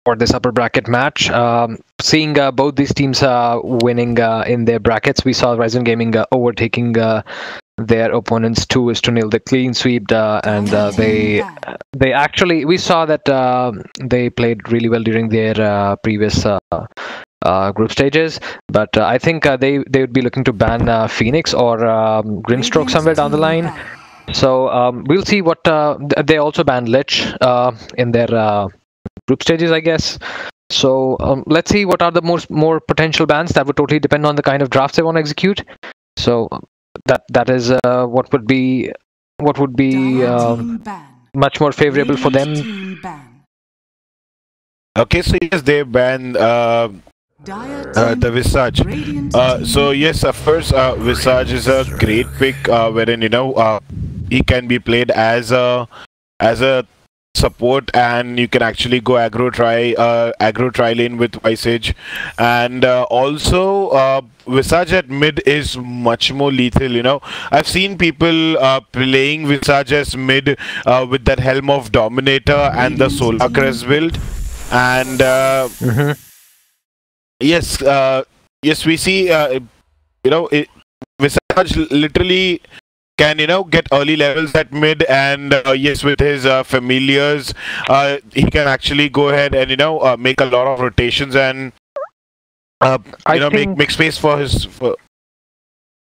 for this upper bracket match. Seeing both these teams winning in their brackets, we saw Ryzen Gaming overtaking their opponents 2-0, the clean sweep, and they actually, we saw that they played really well during their previous group stages, but I think they would be looking to ban Phoenix or Grimstroke somewhere down the line. So we'll see what they also banned Lich in their group stages, I guess. So let's see what are the more potential bans. That would totally depend on the kind of drafts they want to execute. So that is what would be much more favorable for them. Okay, so yes, they banned the Visage. So yes, of course, Visage is a great pick, wherein he can be played as a support, and you can actually go aggro tri lane with Visage, and also Visage at mid is much more lethal. I've seen people playing Visage as mid with that Helm of Dominator and the Solar Crest build, and yes, we see Visage literally can get early levels at mid, and yes, with his familiars, he can actually go ahead and make a lot of rotations and make space for his.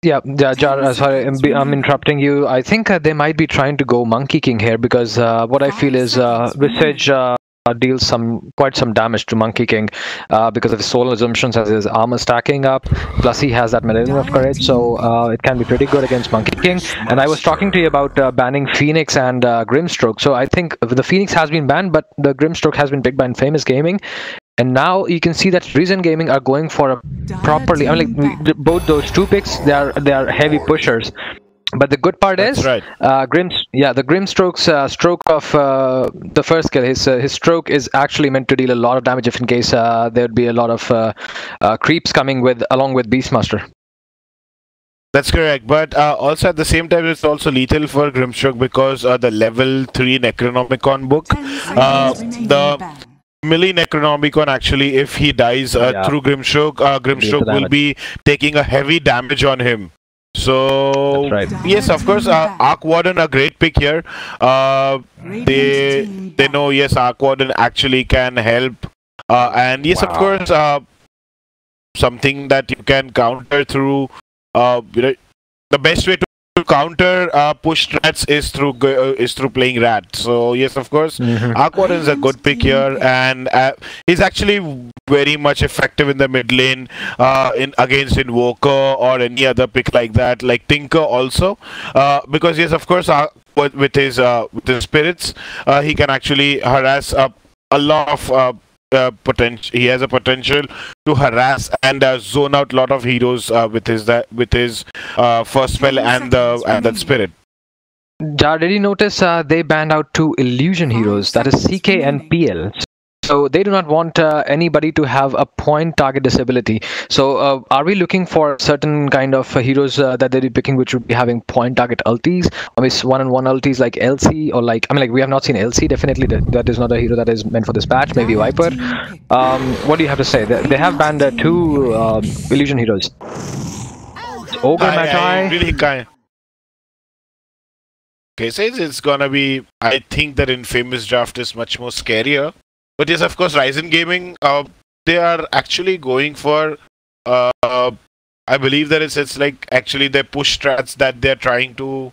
Yeah, Jar, sorry, I'm interrupting you. I think they might be trying to go Monkey King here, because what I feel is Visage deals quite some damage to Monkey King because of his soul assumptions, as his armor stacking up, plus he has that Medallion of Courage, so it can be pretty good against Monkey King. And I was talking to you about banning Phoenix and Grimstroke, so I think the Phoenix has been banned, but the Grimstroke has been picked by Infamous Gaming. And now you can see that Ryzen Gaming are going for a properly, both those two picks, they are heavy pushers. But the good part is, right. The Grimstroke's stroke of the first skill, his stroke is actually meant to deal a lot of damage if in case there would be a lot of creeps coming along with Beastmaster. That's correct, but also at the same time, it's also lethal for Grimstroke because the level 3 Necronomicon book, the melee Necronomicon, actually, if he dies through Grimstroke, Grimstroke will be taking a heavy damage on him. So yes, of course, Arc Warden a great pick here. They know, yes, Arc Warden actually can help, and yes, of course, something that you can counter through. The best way to counter push strats is through playing rat. So yes, of course, Arc Warden is a good pick here, and he's actually very much effective in the mid lane against Invoker or any other pick like that, like Tinker also, because yes, of course, with his spirits, he can actually harass a lot of potential. He has a potential to harass and zone out a lot of heroes with his first spell and that spirit. Jar, did you notice they banned out 2 illusion heroes, that is CK and PL? So they do not want anybody to have a point target disability. So are we looking for certain kind of heroes that they'll be picking which would be having point target ultis? I mean, one-on-one ultis like LC, or like, we have not seen LC, definitely. That is not a hero that is meant for this patch. Maybe Viper. What do you have to say? They have banned 2 illusion heroes. Ogre Magi. Really kind. Okay, so it's gonna be. I think that Infamous draft is much more scarier. But yes, of course, Ryzen Gaming, they are actually going for, I believe that it's like actually their push strats that they're trying to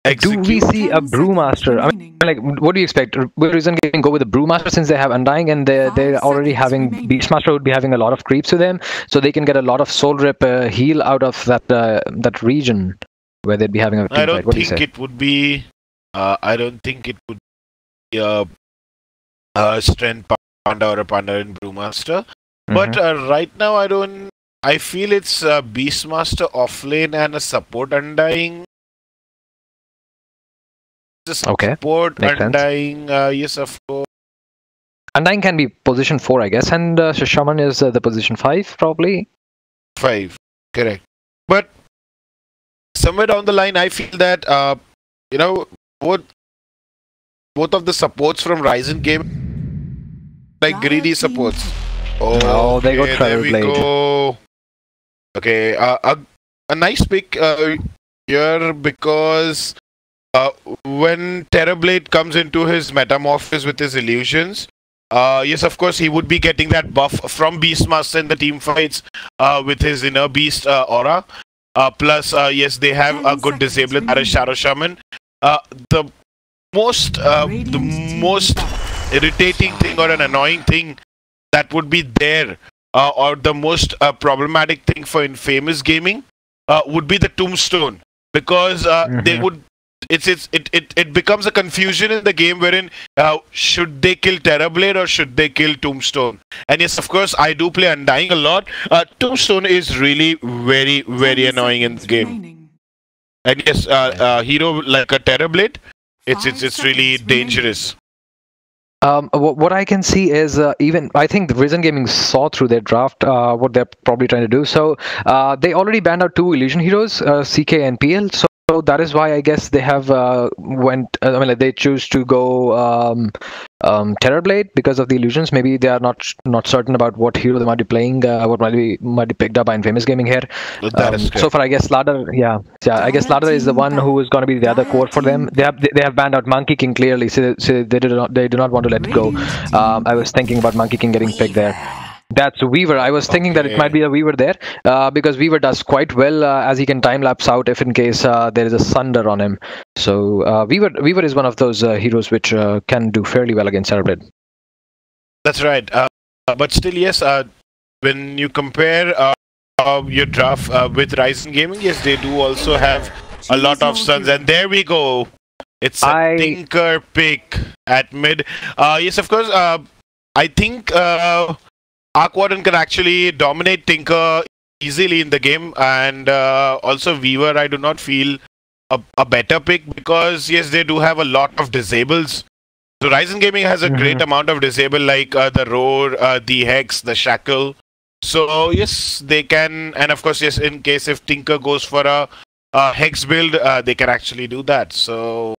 execute. Do we see a Brewmaster? I mean, like, what do you expect? Will Ryzen Gaming go with the Brewmaster since they have Undying and they're already having Beastmaster would be having a lot of creeps to them, so they can get a lot of soul rip heal out of that region where they'd be having a team I don't fight. think it would be. I don't think it would be Strength Panda or a Panda in Brewmaster. But right now, I feel it's Beastmaster offlane and a support Undying. Support Undying, yes, of course. Undying can be position 4, I guess, and Shaman is the position 5, probably. 5, correct. But somewhere down the line, I feel that both of the supports from Ryzen Game like greedy supports. Oh, they go there we Terrorblade. go. Okay, a nice pick here because when Terrorblade comes into his metamorphosis with his illusions, yes, of course, he would be getting that buff from Beastmaster in the team fights with his inner beast aura. Plus, yes, they have a good disabler, that is Shadow Shaman. The most irritating thing or an annoying thing that would be there, or the most problematic thing for Infamous Gaming, would be the Tombstone, because they would. It becomes a confusion in the game wherein should they kill Terrorblade or should they kill Tombstone? And yes, of course, I do play Undying a lot. Tombstone is really very annoying in the game. And yes, hero like a Terrorblade, it's really dangerous. What I can see is even I think the Risen Gaming saw through their draft what they're probably trying to do. So they already banned out 2 illusion heroes, CK and PL. So that is why I guess they have they choose to go Terrorblade because of the illusions. Maybe they are not certain about what hero they might be playing, what might be picked up by Infamous Gaming here. So far, I guess Ladder, I guess Ladder is the one who is going to be the other core for them. They have banned out Monkey King clearly, so they do not want to let it go. I was thinking about Monkey King getting picked there. That's Weaver. I was thinking that it might be a Weaver there because Weaver does quite well as he can time lapse out if in case there is a Sunder on him. So Weaver is one of those heroes which can do fairly well against Terrorblade. That's right. But still, yes, when you compare your draft with Ryzen Gaming, yes, they do also have a lot of stuns. And there we go. It's a Tinker pick at mid. Yes, of course, I think Arc Warden can actually dominate Tinker easily in the game, and also Weaver I do not feel a better pick because yes, they do have a lot of disables. So Ryzen Gaming has a great amount of disable like the Roar, the Hex, the Shackle. So yes, they can, and of course yes, in case if Tinker goes for a Hex build, they can actually do that. So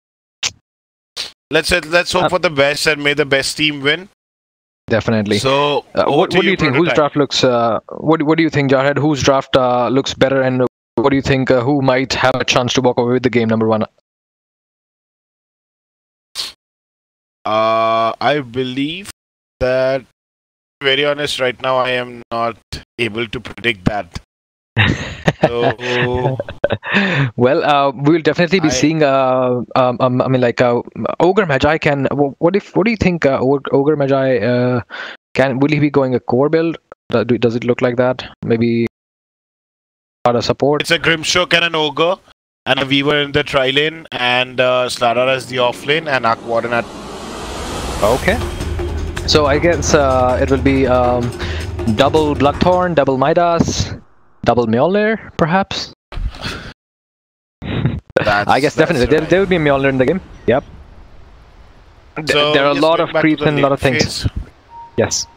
let's hope for the best and may the best team win. Definitely. So, what do you think? Whose draft looks? What do you think, Jarhead? Whose draft looks better, and what do you think? Who might have a chance to walk away with the game number 1? I believe that, to be very honest, right now I am not able to predict that. So, well, we'll definitely be seeing. Ogre Magi can. What do you think? Ogre Magi will he be going a core build? Does it look like that? Maybe part of support. It's a Grimshock and an Ogre, and a Weaver in the tri lane, and Slara as the off lane, and Arc Warden at. Okay. So I guess it will be double Bloodthorn, double Midas. Double Mjolnir, perhaps? I guess definitely. Right. There will be Mjolnir in the game. Yep. So there are a lot of creeps and a lot of things. Yes.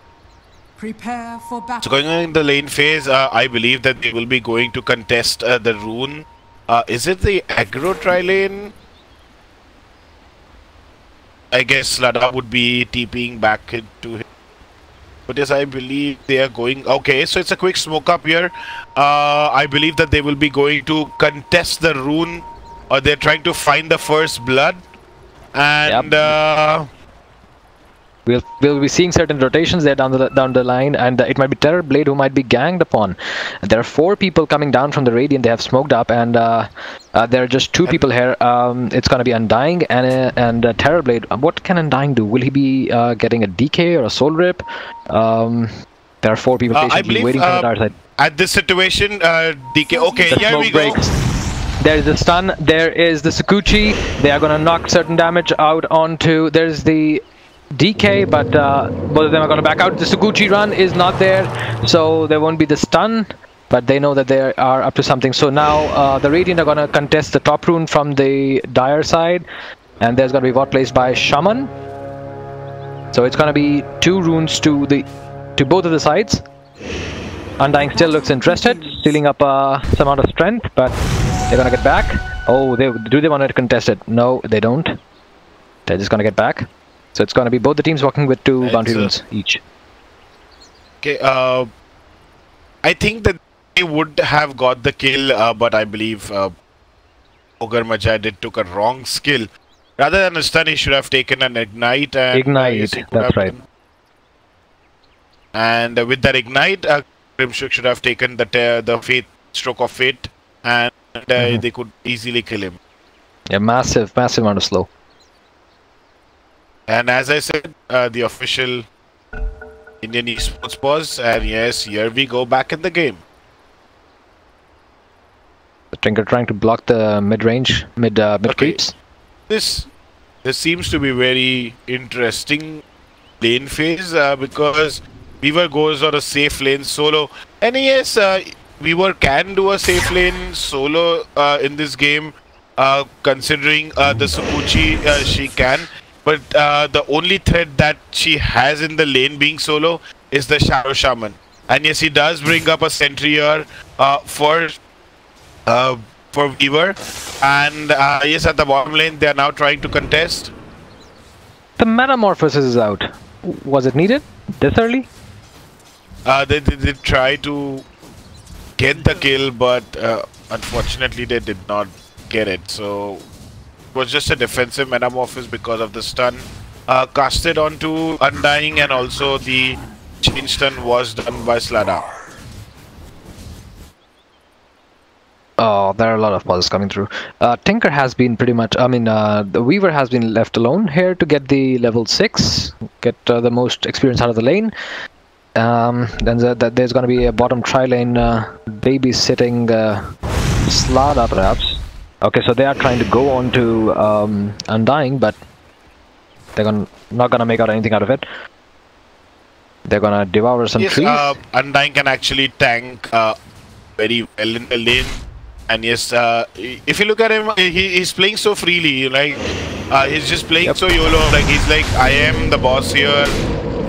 Prepare for battle. So going on in the lane phase, I believe that they will be going to contest the rune. Is it the aggro tri-lane? I guess Lada would be TPing back into him. But yes, I believe they are going. Okay, so it's a quick smoke up here. I believe that they will be going to contest the rune, or they're trying to find the first blood. And we'll be seeing certain rotations there down the line, and it might be Terrorblade who might be ganged upon. There are 4 people coming down from the Radiant. They have smoked up, and there are just 2 people here. It's going to be Undying and Terrorblade. What can Undying do? Will he be getting a DK or a Soul Rip? There are 4 people patiently waiting for the dark side. At this situation, DK. Okay, here we go. There is the stun. There is the Sakuchi. They are going to knock certain damage out onto. There's the DK, but both of them are going to back out. The Sakuchi run is not there, so there won't be the stun, but they know that they are up to something. So now the Radiant are going to contest the top rune from the Dire side, and there's going to be what placed by Shaman. So it's going to be 2 runes to both of the sides. Undying still looks interested, stealing up some amount of strength, but they're going to get back. Oh, do they want to contest it? No, they don't. They're just going to get back. So it's going to be both the teams walking with 2 It's, bounty runes each. Okay, I think that they would have got the kill, but I believe Ogre Majai took a wrong skill. Rather than a stun, he should have taken an ignite. And, Ignite, yes, he could that's have right. done. And with that ignite, Grimshook should have taken the fate stroke of fate, and they could easily kill him. Yeah, massive amount of slow. And as I said, the official Indian esports pause, and yes, here we go back in the game. The Tinker trying to block the mid-range, mid creeps. This seems to be very interesting lane phase because Weaver goes on a safe lane solo, and yes, Weaver can do a safe lane solo in this game, considering the Sukuchi she can. But the only threat that she has in the lane being solo is the Shadow Shaman. And yes, he does bring up a sentry here for Weaver. And yes, at the bottom lane, they are now trying to contest. The Metamorphosis is out. Was it needed this early? They try to get the kill, but unfortunately they did not get it. So was just a defensive metamorphosis because of the stun casted onto Undying, and also the chain stun was done by Slada. Oh, there are a lot of pauses coming through. Tinker has been pretty much, the Weaver has been left alone here to get the level 6, get the most experience out of the lane. Then there's going to be a bottom tri-lane babysitting Slada perhaps. Okay, so they are trying to go on to Undying, but they're not gonna make out anything out of it. They're gonna devour some trees. Undying can actually tank very well in the lane, and yes, if you look at him, he's playing so freely, like he's just playing so YOLO. Like he's like, I am the boss here.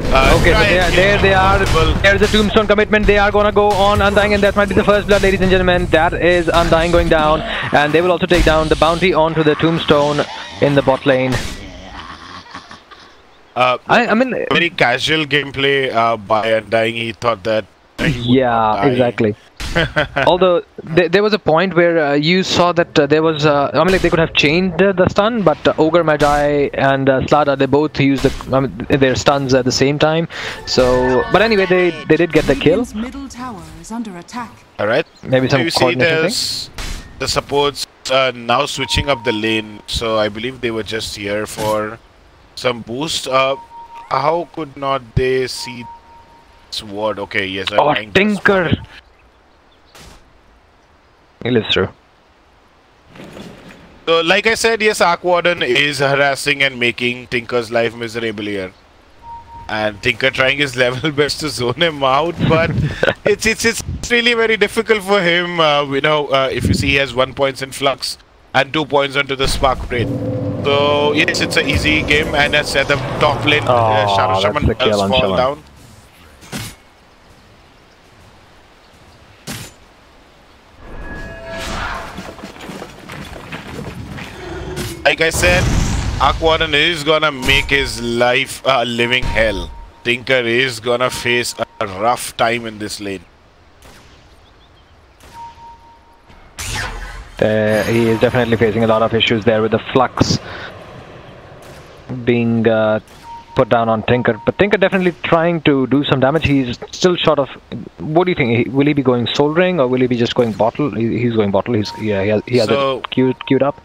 Okay, so there they are. There's a tombstone commitment. They are gonna go on Undying, and that might be the first blood, ladies and gentlemen. That is Undying going down, and they will also take down the bounty onto the tombstone in the bot lane. I mean, very casual gameplay by Undying. He thought that. Yeah, exactly. Although there was a point where you saw that there was, like they could have changed the stun, but Ogre Magi and Slada, they both used their stuns at the same time. So, but anyway, they did get the kill. Middle tower is under attack. All right. Maybe some you see the supports now switching up the lane. So I believe they were just here for some boost. How could not they see sword? Okay, yes. Oh, Tinker. He lives through. So, like I said, yes, Arc Warden is harassing and making Tinker's life miserable here. And Tinker trying his level best to zone him out, but it's really very difficult for him. If you see, he has 1 point in Flux and 2 points onto the Spark Raid. So, yes, it's an easy game, and at the top lane, Shadow Shaman does fall down. Like I said, Arc Warden is gonna make his life a living hell. Tinker is gonna face a rough time in this lane. He is definitely facing a lot of issues there with the Flux being put down on Tinker. But Tinker definitely trying to do some damage. He's still short of... What do you think? Will he be going Soul Ring, or will he be just going bottle? He's going bottle. He has it queued up.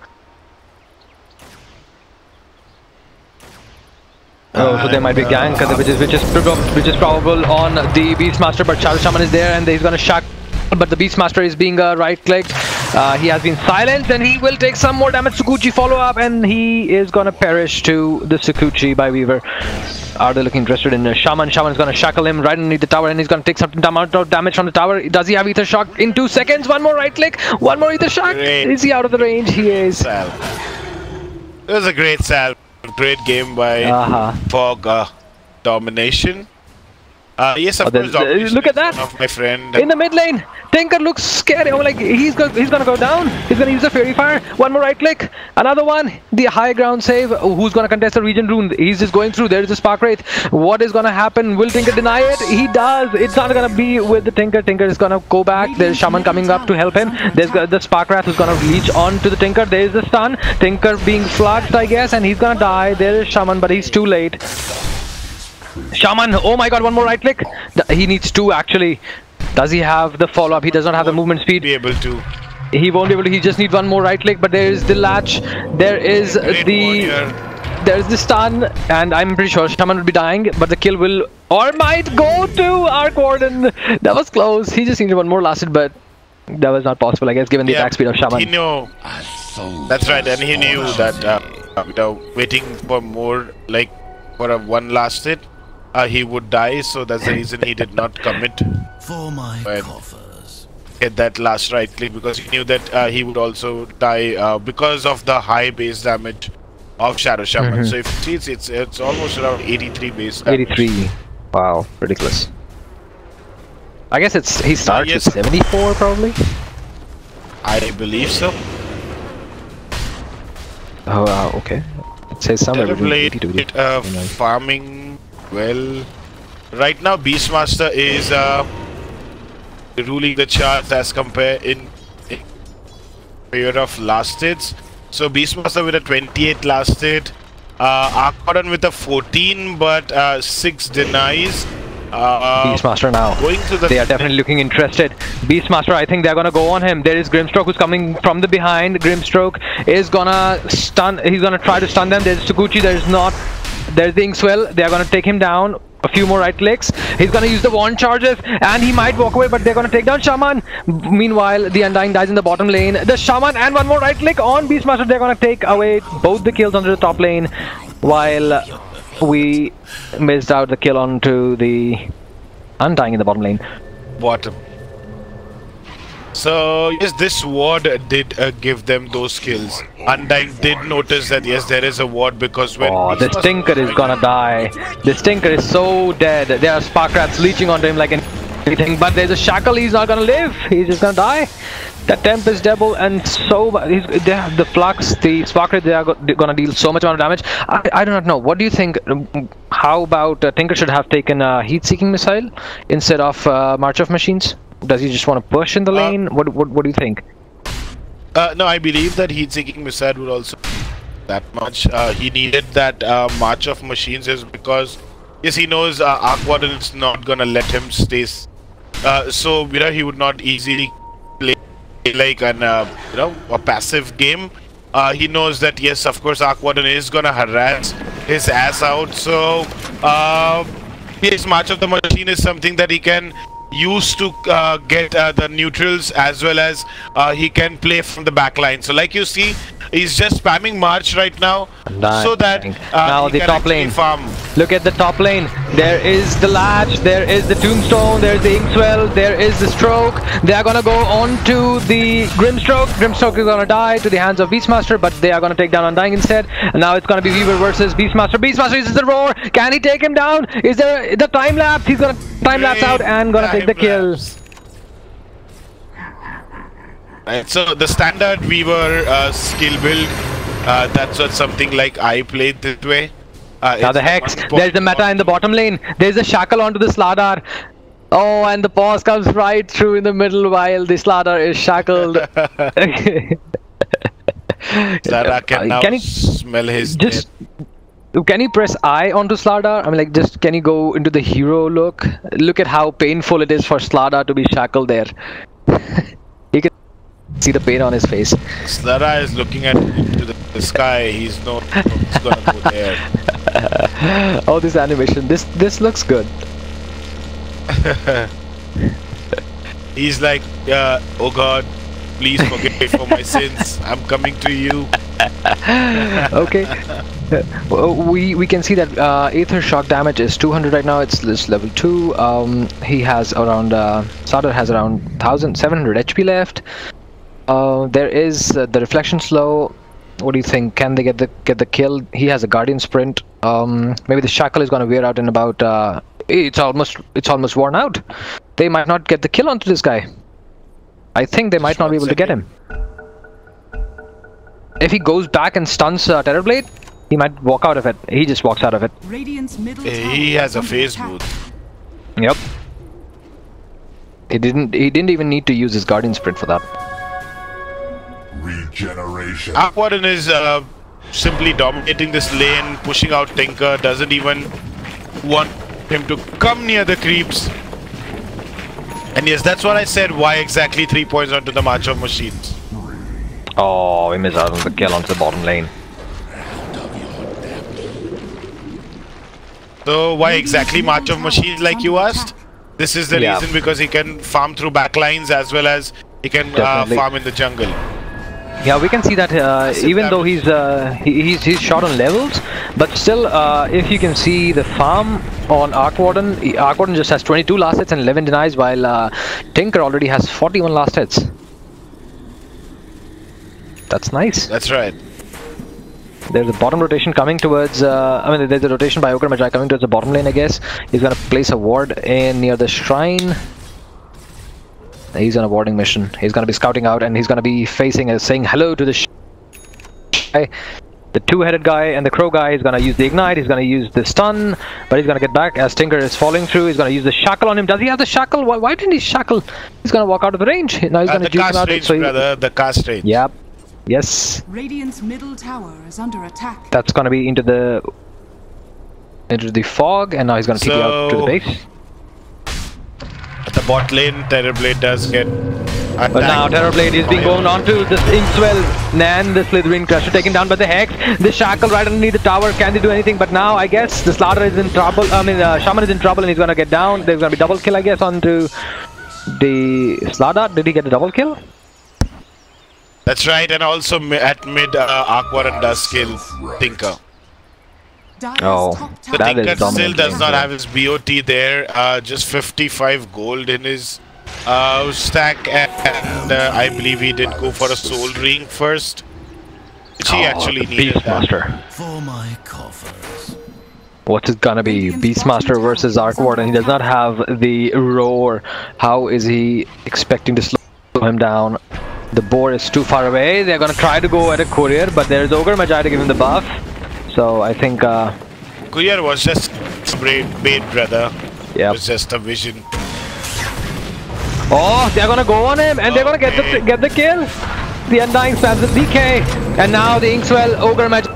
Oh, so there might be gank, which is probable on the Beastmaster, but Shadow Shaman is there and he's gonna shock. But the Beastmaster is being right-clicked. He has been silenced, and he will take some more damage. Sukuchi follow up, and he is gonna perish to the Sukuchi by Weaver. Are they looking interested in Shaman? Shaman is gonna shackle him right underneath the tower, and he's gonna take some amount of damage from the tower. Does he have Ether Shock in 2 seconds? One more right click, one more Ether Shock. Great. Is he out of the range? He is. It was a great salve. Great game by Fog Domination. Yes, of course. Look at that! Of my friend. In the mid lane, Tinker looks scary. Oh, like he's gonna go down. He's gonna use the Fury Fire. One more right click. Another one. The high ground save. Oh, who's gonna contest the region rune? He's just going through. There is a Spark Wraith. What is gonna happen? Will Tinker deny it? He does. It's not gonna be with the Tinker. Tinker is gonna go back. There's Shaman coming up to help him. There's the Spark Wraith who's gonna reach on to the Tinker. There is the stun. Tinker being flushed, I guess, and he's gonna die. There is Shaman, but he's too late. Shaman, oh my god, one more right click. He needs two actually. Does he have the follow-up? He does not have the movement speed. Be able to. He won't be able to. He just needs one more right click, but there is the latch. There is there's the stun, and I'm pretty sure Shaman will be dying, but the kill will or might go to Arc Warden. That was close. He just needed one more last hit, but that was not possible, I guess, given the attack speed of Shaman. He knew. That's right, and he knew that waiting for more, like for a one last hit, he would die. So that's the reason he did not commit for my coffers. Get that last right click, because he knew that he would also die because of the high base damage of Shadow Shaman. So if you see, it's almost around 83 base damage. 83. Wow, ridiculous. I guess he starts yes. with 74 probably. I believe so. Oh wow, okay. It says somewhere between 80 to 80. Farming well. Right now, Beastmaster is ruling the charts as compared in pair of last hits. So Beastmaster with a 28 last hit, Arcodon with a 14, but 6 denies. Beastmaster now. They are definitely looking interested. Beastmaster, I think they're gonna go on him. There is Grimstroke who's coming from the behind. Grimstroke is gonna stun. He's gonna try to stun them. There's Tsukuchi. There's the Inkswell. They are gonna take him down. A few more right clicks. He's gonna use the wand charges, and he might walk away, but they're gonna take down Shaman. Meanwhile, the Undying dies in the bottom lane. The Shaman and one more right click on Beastmaster. They're gonna take away both the kills onto the top lane, while we missed out the kill onto the Undying in the bottom lane. Bottom. So yes, this ward did give them those kills. Undying did notice that yes, there is a ward, because when this Tinker is gonna die. This Tinker is so dead. There are Spark Rats leeching onto him like anything, but there's a Shackle. He's not gonna live. He's just gonna die. That Tempest Devil and so the Flux, the Spark Rat, they are gonna deal so much amount of damage. I do not know. What do you think? How about Tinker should have taken Heat-Seeking Missile instead of March of Machines? Does he just want to push in the lane? What do you think? No, I believe that Heat-Seeking Missile would also that much. He needed that March of Machines is because yes, he knows Arc Warden is not gonna let him stay. So he would not easily play like an a passive game. He knows that yes, of course, Arc Warden is gonna harass his ass out. So his March of the Machine is something that he can use to get the neutrals, as well as he can play from the back line. So like you see, he's just spamming March right now, so that now the top lane farm. Look at the top lane. There is the Latch, there is the Tombstone, there is the Inkswell, there is the Stroke. They are gonna go on to the Grimstroke. Grimstroke is gonna die to the hands of Beastmaster, but they are gonna take down Undying instead. And now it's gonna be Weaver versus Beastmaster. Beastmaster uses the roar. Can he take him down? Is there the time lapse? He's gonna time lapse out and gonna take the kill. Right, so the standard Weaver skill build, that's what something like I played this way. Now the Hex, there's the meta in the bottom lane. There's a Shackle onto the Slardar. Oh, and the pause comes right through in the middle while the Slardar is shackled. Slardar can now smell his death. Can you press I onto Slardar? I mean, like, just can you go into the hero look? Look at how painful it is for Slardar to be shackled there. You can see the pain on his face. Slardar is looking at into the sky. He's not gonna go there. Oh, this animation. This looks good. He's like, oh God, please forgive me for my sins. I'm coming to you. Okay. We can see that Aether shock damage is 200 right now. It's level 2. He has around Slardar has around 1700 HP left. There is the reflection slow. What do you think? Can they get the kill? He has a guardian sprint. Maybe the shackle is going to wear out in about it's almost worn out. They might not get the kill onto this guy. I think they might not be able to get him. If he goes back and stuns Terrorblade, he might walk out of it. He just walks out of it. Radiant's middle He tower has is a under phase attack. booth. Yep. He didn't even need to use his Guardian Sprint for that. Regeneration. Aquaden is simply dominating this lane, pushing out Tinker, doesn't even want him to come near the creeps. And yes, that's what I said, why exactly 3 points onto the March of Machines. Oh, we missed out on the kill onto the bottom lane. So why exactly March of Machines, like you asked? This is the reason, because he can farm through backlines as well as he can farm in the jungle. Yeah, we can see that even though he's short on levels, but still, if you can see the farm on Arcwarden just has 22 last hits and 11 denies, while Tinker already has 41 last hits. That's nice. That's right. There's a bottom rotation coming towards, I mean, there's a rotation by Ogre Magi coming towards the bottom lane, I guess. He's gonna place a ward in near the shrine. He's on a warding mission. He's gonna be scouting out, and he's gonna be facing, saying hello to the guy. The two-headed guy and the crow guy is gonna use the ignite. He's gonna use the stun, but he's gonna get back as Tinker is falling through. He's gonna use the shackle on him. Does he have the shackle? Why didn't he shackle? He's gonna walk out of the range. Now he's gonna juke him out. Range, brother, the cast range. Yep. Yes. Radiant's middle tower is under attack. That's gonna be into the fog, and now he's gonna TP out to the base. At the bot lane, Terrorblade does get attacked. But now Terrorblade is being going on to this Inkswell. Nan, the Slytherin Crusher taken down by the Hex. The Shackle right underneath the tower. Can they do anything? But now I guess the Slaughter is in trouble. I mean, Shaman is in trouble and he's gonna get down. There's gonna be double kill, I guess, onto the Slaughter. Did he get a double kill? That's right, and also at mid, Aquaran does kill Tinker. Oh, The that Tinker is still dominant. does not have his BOT there, just 55 gold in his stack, and I believe he did go for a soul ring first, which he actually needed. Beastmaster. For my coffers. What's it gonna be? Beastmaster versus Arcwarden. He does not have the roar. How is he expecting to slow him down? The boar is too far away. They're gonna try to go at a courier, but there's Ogre Magi to give him the buff. So I think Courier was just bait, brother. yeah. It was just a vision. Oh, they're gonna go on him, and they're gonna get the kill. The Undying spams the DK, and now the Inkswell Ogre Magi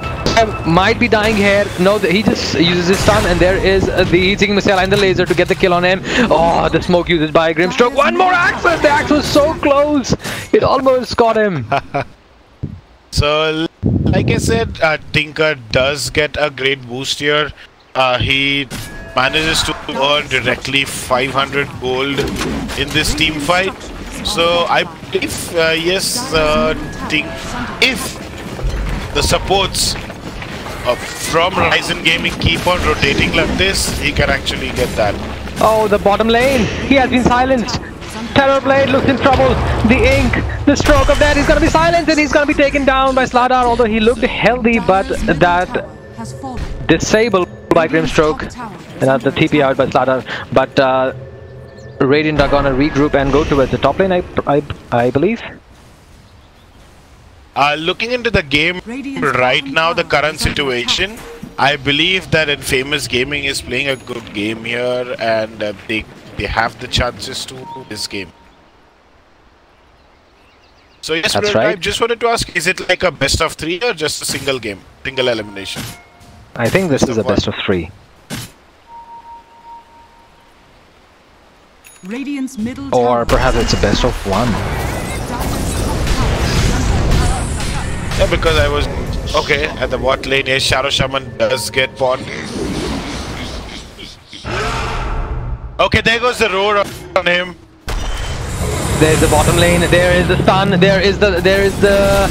might be dying here. No, he just uses his stun, and there is the heat-seeking missile and the laser to get the kill on him. Oh, the smoke uses by Grimstroke. One more access! The axe was so close! It almost got him. So, like I said, Tinker does get a great boost here. He manages to earn directly 500 gold in this team fight. So, I believe, yes, if the supports from Ryzen Gaming keep on rotating like this, he can actually get that. Oh, the bottom lane. He has been silenced. Terrorblade looks in trouble. The ink, the stroke of that, he's gonna be silenced and he's gonna be taken down by Slardar, although he looked healthy, but that disabled by Grimstroke and the TP out by Slardar. But Radiant are gonna regroup and go towards the top lane, I believe. Looking into the game right now, the current situation, I believe that Infamous Gaming is playing a good game here, and they have the chances to win this game. So yes, That's brother, I right. just wanted to ask, is it like a best of 3 or just a single game, single elimination? I think this is a best of 3. Radiant's middle Or tower. perhaps it's a best of 1. Yeah, because I was okay at the bot lane. Yes, Shadow Shaman does get bot. Okay, there goes the roar on him. There's the bottom lane, there is the stun, there is the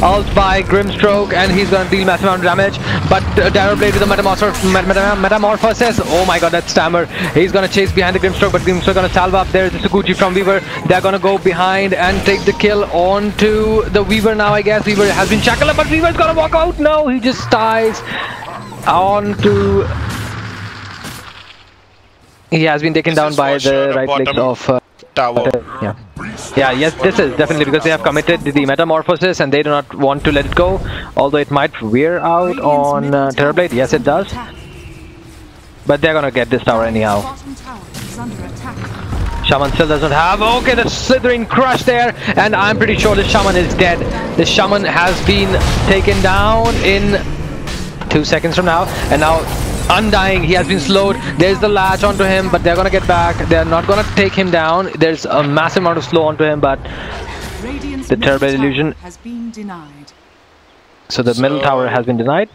ult by Grimstroke, and he's gonna deal massive amount of damage. But Terrorblade with the Metamorphosis. Oh my god, that Stammer. He's gonna chase behind the Grimstroke, but Grimstroke gonna salve up. There's the Sukuchi from Weaver. They're gonna go behind and take the kill onto the Weaver now, I guess. Weaver has been shackled up, but Weaver's gonna walk out. No, he just dies onto He has been taken This down is by for sure the a right legs bottom of. tower. Yeah. Yeah, yes, this is definitely because they have committed the metamorphosis and they do not want to let it go. Although it might wear out Radiant's on middle tower Terrorblade. Yes, is it under does. attack. But they're gonna get this tower anyhow. Bottom tower is under attack. Shaman still doesn't have. Okay, the Slithering crush there, and I'm pretty sure the Shaman is dead. The Shaman has been taken down in 2 seconds from now, and now Undying. He has been slowed. There's the latch onto him, but they're gonna get back. They're not gonna take him down. There's a massive amount of slow onto him, but Radiant's the middle Terrorblade tower illusion. has been denied. So the middle tower has been denied.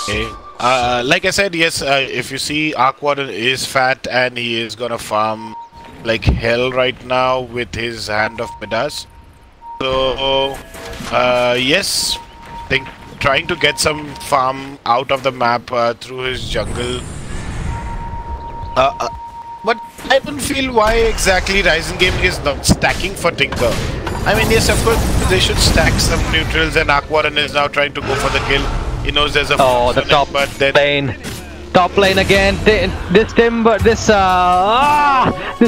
Okay. Like I said, yes, if you see, Aquaden is fat and he is gonna farm like hell right now with his Hand of Midas. So, yes, think trying to get some farm out of the map through his jungle. But I don't feel why exactly Ryzen Gaming is not stacking for Tinker. I mean, yes, of course, they should stack some neutrals, and Aquaden is now trying to go for the kill. He knows there's a Oh, the top but then lane. Top lane again. This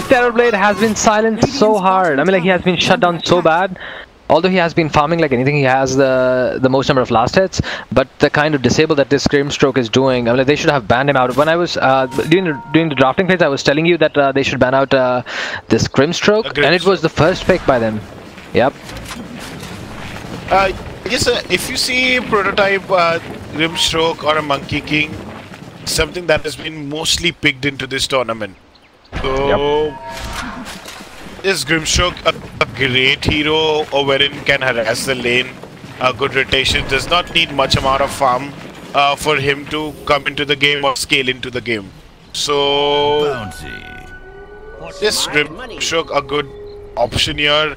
Terrorblade has been silenced so hard. I mean, like, he has been shut down so bad. Although he has been farming like anything, he has the most number of last hits. But the kind of disable that this Grimstroke is doing, I mean, like, they should have banned him out. When I was during the drafting phase, I was telling you that they should ban out this Grimstroke, and it was the first pick by them. Yep. Yes, if you see prototype Grimstroke or a Monkey King, something that has been mostly picked into this tournament. So, is Grimstroke a great hero, or wherein can harass the lane? A good rotation does not need much amount of farm for him to come into the game or scale into the game. So, this Grimstroke a good option here.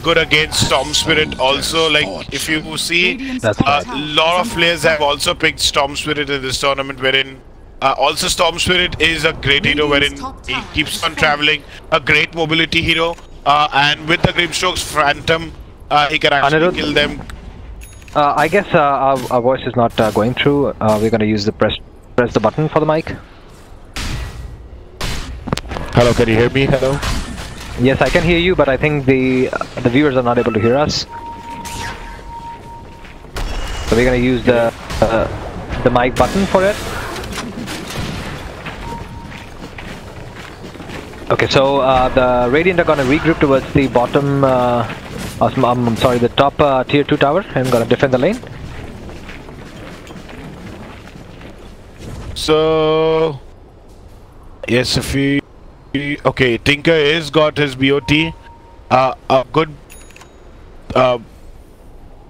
Good against Storm Spirit also. Like, if you see, a lot of players have also picked Storm Spirit in this tournament, wherein also Storm Spirit is a great hero, wherein he keeps on traveling, a great mobility hero, and with the Grimstroke's Phantom, he can actually kill them. I guess our voice is not going through. We're gonna use the press the button for the mic. Hello, can you hear me? Hello. Yes, I can hear you, but I think the viewers are not able to hear us. So we're gonna use the mic button for it. Okay, so the Radiant are gonna regroup towards the bottom. I'm sorry, the top tier 2 tower, and gonna defend the lane. So, yes, if we. Okay, Tinker is got his BOT. A good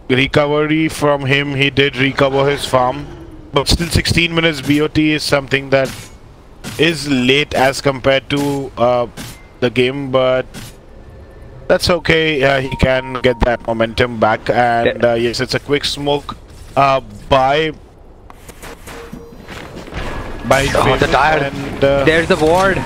recovery from him. He did recover his farm, but still 16 minutes BOT is something that is late as compared to the game. But that's okay. He can get that momentum back, and yes, it's a quick smoke by. The tire. And, there's the ward.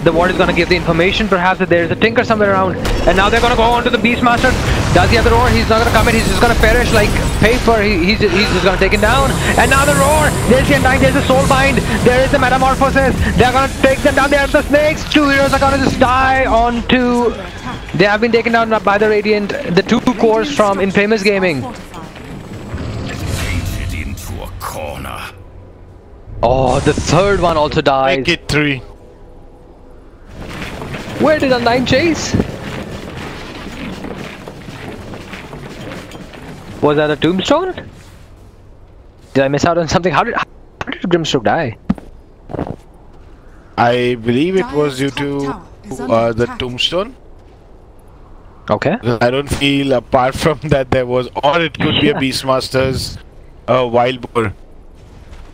The ward is gonna give the information, perhaps, that there's a Tinker somewhere around. And now they're gonna go on to the Beastmaster. Does he have the roar? He's not gonna come in. He's just gonna perish like paper. He's just gonna take it down. And now the roar. There's the Undying. There's the Soulbind. There is the Metamorphosis. They're gonna take them down. They have the snakes. 2 heroes are gonna just die onto. They have been taken down by the Radiant. The 2 cores from Infamous Gaming. Painted into a corner. Oh, the 3rd one also dies. Make it 3. Where did Undying chase? Was that a tombstone? Did I miss out on something? How did Grimstroke die? I believe it was due to the tombstone. Okay. I don't feel apart from that there was, or it could be a Beastmaster's wild boar.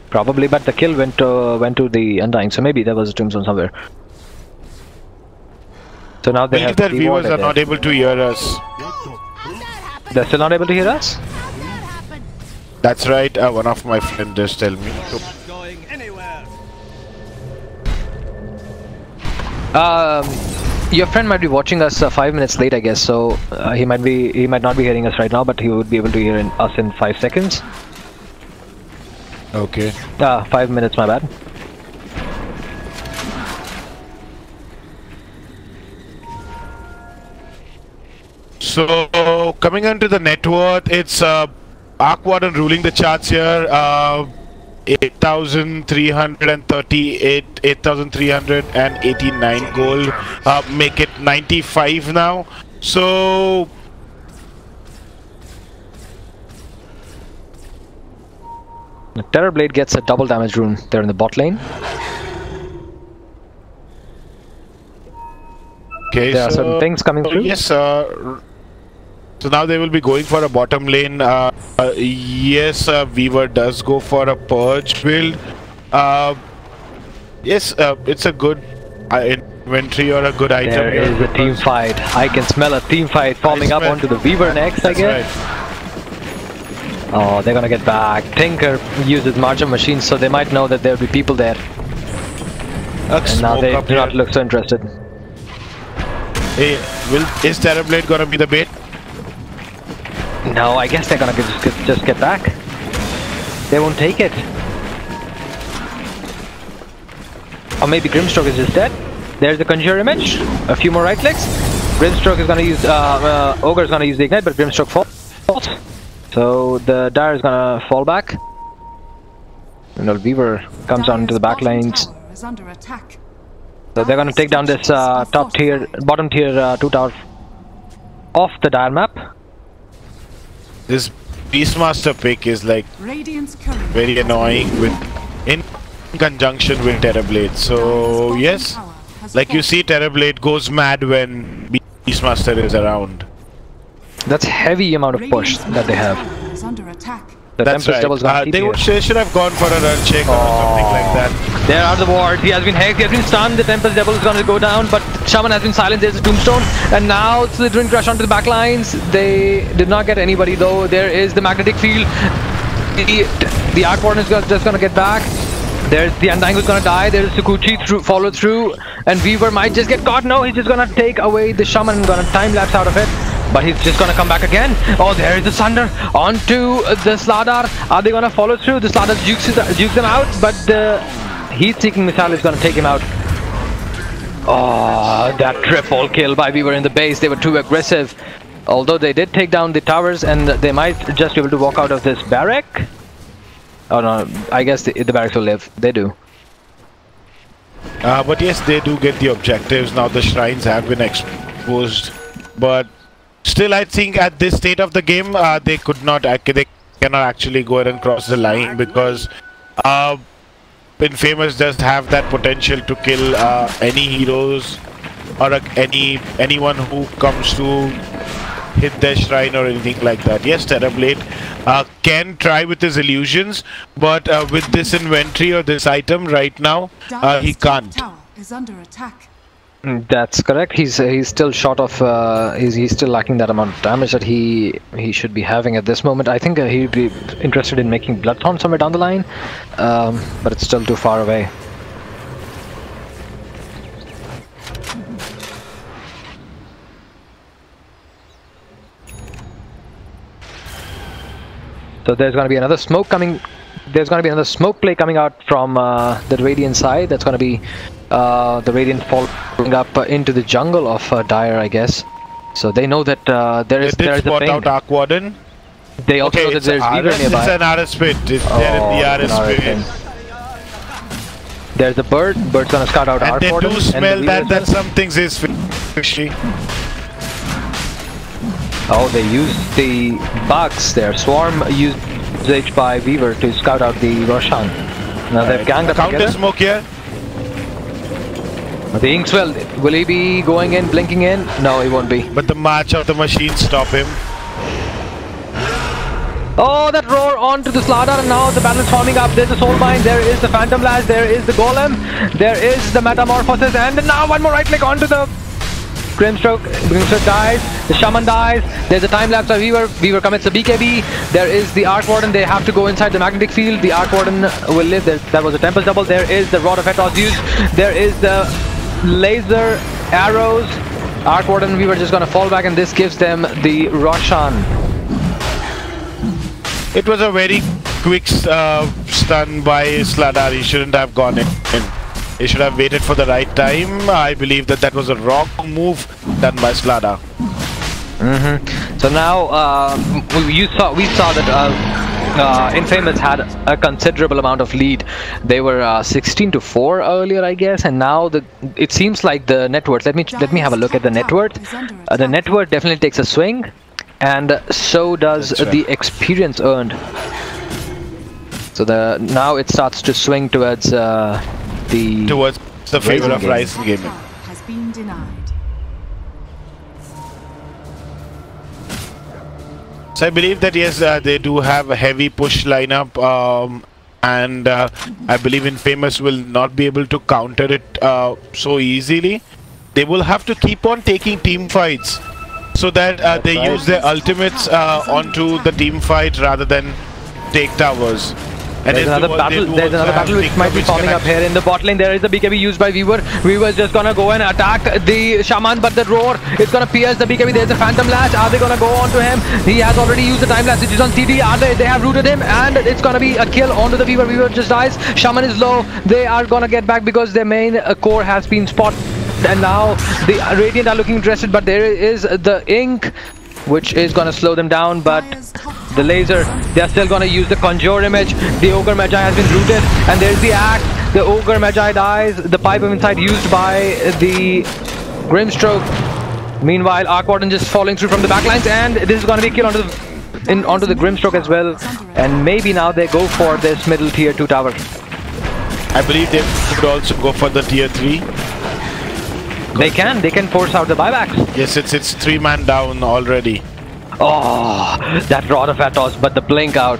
Probably, but the kill went to the Undying, so maybe there was a tombstone somewhere. So now they have that viewers are not able to hear us. They're still not able to hear us? That's right, one of my friends just tell me. Your friend might be watching us 5 minutes late, I guess, so he might not be hearing us right now, but he would be able to hear us in 5 seconds. Okay. 5 minutes, my bad. So coming onto the net worth, it's Arc Warden ruling the charts here. 8,338, 8,389 gold. Make it 95 now. So Terrorblade gets a double damage rune there in the bot lane. okay, There are certain things coming through. yes, so now they will be going for a bottom lane. Yes, Weaver does go for a purge build. Yes, it's a good inventory or a good item. There here is a team because- fight. I can smell a team fight forming up smell- onto the Weaver next, I That's guess. right. Oh, they're gonna get back. Tinker uses margin machines, so they might know that there'll be people there. And now they do not look so interested. Hey, is Terrorblade gonna be the bait? No, I guess they're gonna just get back. They won't take it. Or maybe Grimstroke is just dead. There's the Conjure image. A few more right clicks. Grimstroke is gonna use, Ogre is gonna use the Ignite, but Grimstroke falls. So the Dire is gonna fall back. And the Weaver comes onto the back lanes. Is under attack. So they're gonna take down this top tier, bottom tier 2 tower off the Dire map. This Beastmaster pick is like Radiant's courier very has annoying been with in conjunction with Terrorblade. So yes, like you see, Terrorblade goes mad when Beastmaster is around. That's heavy amount of push Radiant's that they have. middle tower is under attack. The That's Tempest Double's gonna right. keep They here. should have gone for a run check or something like that. There are the wards. He has been hexed. He has been stunned. The Tempest Devil is going to go down, but Shaman has been silenced. There's a Tombstone, and now Slithering Crush onto the back lines. They did not get anybody though. There is the Magnetic Field. The Arc Warden is just going to get back. There's the Undying who's going to die. There's Sukuchi follow through, and Weaver might just get caught. No, he's just going to take away the Shaman and going to time lapse out of it. But he's just gonna come back again. Oh, there is the Sunder onto the Slardar. Are they gonna follow through? The Slardar jukes them out, but the heat-seeking missile is gonna take him out. Oh, that triple kill by Weaver in the base. They were too aggressive. Although they did take down the towers, and they might just be able to walk out of this barrack. Oh no, I guess the barracks will live. They do. But yes, they do get the objectives. Now the shrines have been exposed, but still, I think at this state of the game, they cannot actually go ahead and cross the line because Infamous does have that potential to kill any heroes or anyone who comes to hit their shrine or anything like that. Yes, Terrorblade can try with his illusions, but with this inventory or this item right now, he can't. Tower is under attack. That's correct. He's still short of. He's still lacking that amount of damage that he should be having at this moment. I think he'd be interested in making Bloodthorn somewhere down the line, but it's still too far away. So there's going to be another smoke coming. There's going to be another smoke play coming out from the Radiant side. That's going to be the Radiant falling up into the jungle of Dire, I guess. So they know that there is a spot pain. out Arc Warden. They also know that there's Weaver nearby. It's an RS pit. It's there in the RS pit. There's a bird. Bird's going to scout out And Arc they Warden. do smell that some things is fishy. Oh, they use the bugs there. Swarm usage by Weaver to scout out the Roshan. Now they've ganged up Counter together. smoke here. The Inkswell, will he be going in, blinking in? No, he won't be. But the march of the machine stop him. Oh, that roar onto the Slardar, and now the battle is forming up. There's the Soulbind, there is the Phantom Blast, there is the Golem, there is the Metamorphosis, and now one more right click onto the Grimstroke. Grimstroke dies, the Shaman dies, there's a time lapse by Weaver. Weaver commits a BKB, there is the Arc Warden, they have to go inside the magnetic field. The Arc Warden will live. That was a Tempest Double. There is the Rod of Etos used, there is the laser arrows. Arc Warden and Weaver just gonna fall back, and this gives them the Roshan. It was a very quick stun by Slardar. He shouldn't have gone in. He should have waited for the right time. I believe that was a wrong move done by Slardar. So now we saw that Infamous had a considerable amount of lead. They were 16-4 earlier, I guess, and now it seems like the net worth. Let me have a look at the net worth. The net worth definitely takes a swing, and so does the experience earned. So now it starts to swing towards the favor of Ryzen Gaming. Has been denied. So I believe that yes, they do have a heavy push lineup, and I believe Infamous will not be able to counter it so easily. They will have to keep on taking team fights so that they use their ultimates onto the team fight rather than take towers. And there's another battle which might be forming up here in the bot lane. There is a BKB used by Weaver. Weaver's just gonna go and attack the Shaman, but the roar is gonna pierce the BKB. There's a Phantom Lash. Are they gonna go on to him? He has already used the Time Lash, which is on TD. They have rooted him, and it's gonna be a kill onto the Weaver. Weaver just dies. Shaman is low. They are gonna get back because their main core has been spotted, and now the Radiant are looking interested, but there is the Ink, which is gonna slow them down, but the laser, they're still gonna use the Conjure image. The Ogre Magi has been rooted, and there's the axe. The Ogre Magi dies. The Pipe of Insight used by the Grimstroke. Meanwhile, Arc Warden just falling through from the backlines, and this is gonna be a kill onto the Grimstroke as well. And maybe now they go for this middle tier 2 tower. I believe they could also go for the tier 3. They can force out the buybacks. Yes, it's 3-man down already. Oh, that Rod of Atos, but the blink out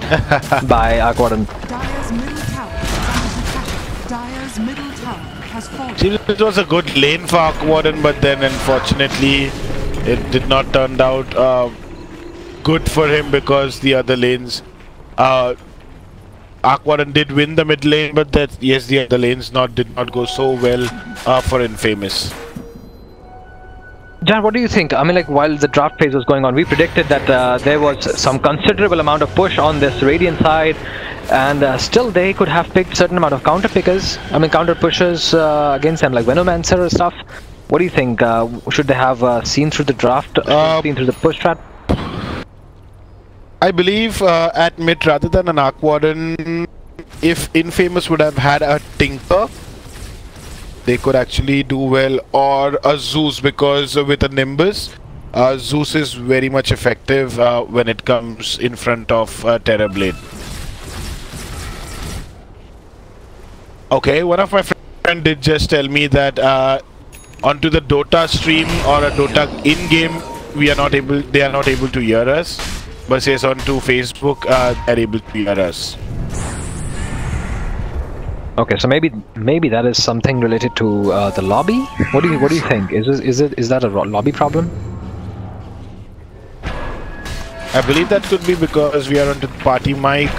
by Arc Warden. Dire's middle tower is under attack. Dire's middle tower has fallen. It was a good lane for Arc Warden, but then unfortunately it did not turn out good for him because the other lanes, Arc Warden did win the mid lane, but the other lanes did not go so well for Infamous. Jan, what do you think? I mean, like, while the draft phase was going on, we predicted that there was some considerable amount of push on this Radiant side, and still they could have picked certain amount of counter pickers. I mean, counter pushers against them, like Venomancer or stuff. What do you think? Should they have seen through the draft, seen through the push strat? I believe at mid, rather than an Arc Warden, if Infamous would have had a Tinker, they could actually do well, or a Zeus, because with a Nimbus, Zeus is very much effective when it comes in front of Terrorblade. Okay, one of my friends did just tell me that onto the Dota stream or a Dota in-game, they are not able to hear us, but says onto Facebook, they are able to hear us. Okay, so maybe that is something related to the lobby. What do you think? Is that a lobby problem? I believe that could be because we are on the party mic.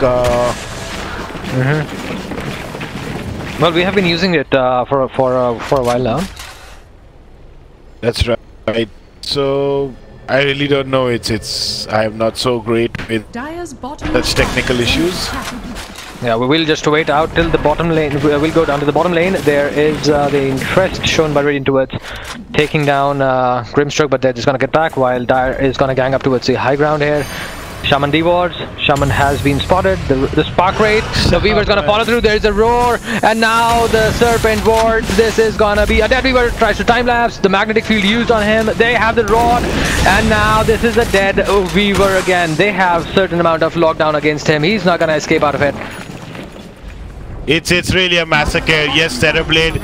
Well, we have been using it for a while now. That's right. So I really don't know. I am not so great with such technical issues. Yeah, we will just wait out till the bottom lane. We'll go down to the bottom lane. There is the interest shown by Radiant towards taking down Grimstroke, but they're just gonna get back while Dire is gonna gang up towards the high ground here. Shaman dewards. Shaman has been spotted. The Spark Raid. The Weaver's gonna follow through. There's a roar, and now the Serpent ward. This is gonna be a dead Weaver. Tries to time lapse. The magnetic field used on him. They have the rod, and now this is a dead Weaver again. They have certain amount of lockdown against him. He's not gonna escape out of it. It's really a massacre. Yes, Terrorblade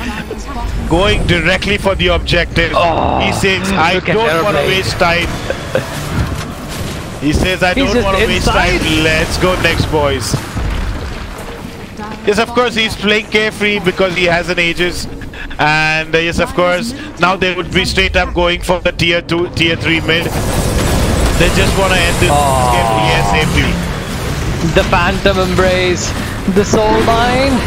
going directly for the objective. Oh, he says, I don't want to waste time. He says, I don't want to waste time. Let's go next, boys. Yes, of course, he's playing carefree because he has an Aegis. And yes, of course, now they would be straight up going for the tier 2, tier 3 mid. They just want to end this game. Yes, safely. The Phantom Embrace. The Soul Mine.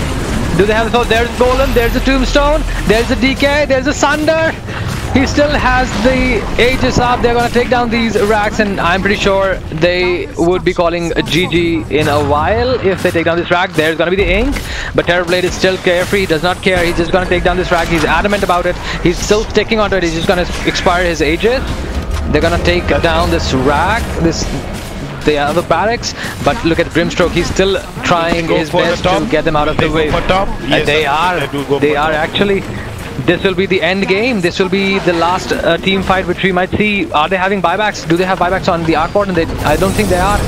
Do they have the soul? There's Golem, there's a Tombstone, there's a DK, there's a Sunder. He still has the Aegis up. They're gonna take down these racks, and I'm pretty sure they would be calling a GG in a while if they take down this rack. There's gonna be the Ink, but Terrorblade is still carefree. He does not care. He's just gonna take down this rack. He's adamant about it. He's still sticking onto it. He's just gonna expire his Aegis. They're gonna take down this rack, the other barracks, but look at Grimstroke. He's still trying his best to get them out of the way. Yes, They are actually. This will be the end game. This will be the last team fight which we might see. Are they having buybacks? Do they have buybacks on the Arc Warden? I don't think they are.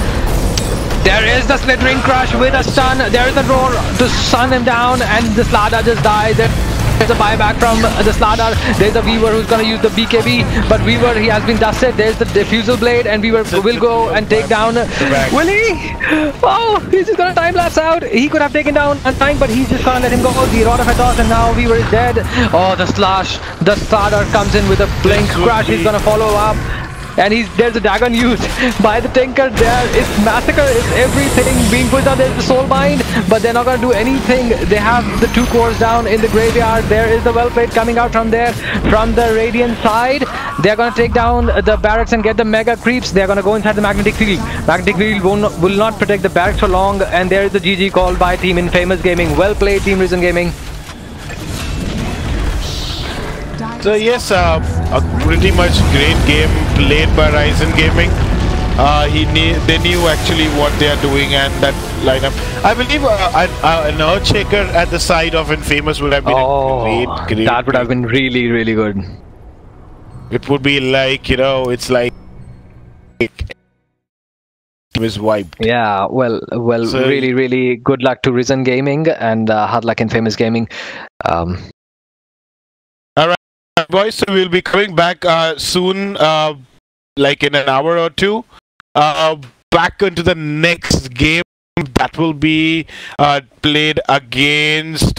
There is the Slithering Crush with a stun. There is a roar to stun him down, and the Slardar just died. There's a buyback from the Slardar. There's a Weaver who's going to use the BKB, but Weaver, he has been dusted. There's the Diffusal Blade, and Weaver will go and take down. Will he? Oh, he's just going to time lapse out. He could have taken down Undying, but he's just going to let him go. The Rod of Atos, and now Weaver is dead. Oh, the Slash. The Slardar comes in with a Blink Crush. He's going to follow up. And there's a Dagon used by the Tinker. There is Massacre, is everything being pushed down. There's the Soul Bind, but they're not going to do anything. They have the 2 cores down in the graveyard. There is the Wellplate coming out from there, from the Radiant side. They're going to take down the barracks and get the Mega Creeps. They're going to go inside the Magnetic Field. Magnetic Field will not protect the barracks for long, and there is the GG called by Team Infamous Gaming. Well played, Team Risen Gaming. So yes, a pretty much great game played by Ryzen Gaming. They knew actually what they are doing, and that lineup. I believe an Earthshaker at the side of Infamous would have been a great. That would have been really, really good. It would be like, you know, it's like was wiped. Yeah, well, so, really, really good luck to Risen Gaming and hard luck Infamous Gaming. Boys, so we'll be coming back soon, like in an hour or two, back into the next game that will be played against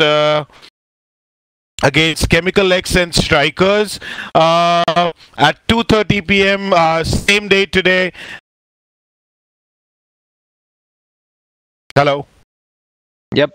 Chemical X and Strikers at 2:30 p.m. Same day today. Hello. Yep.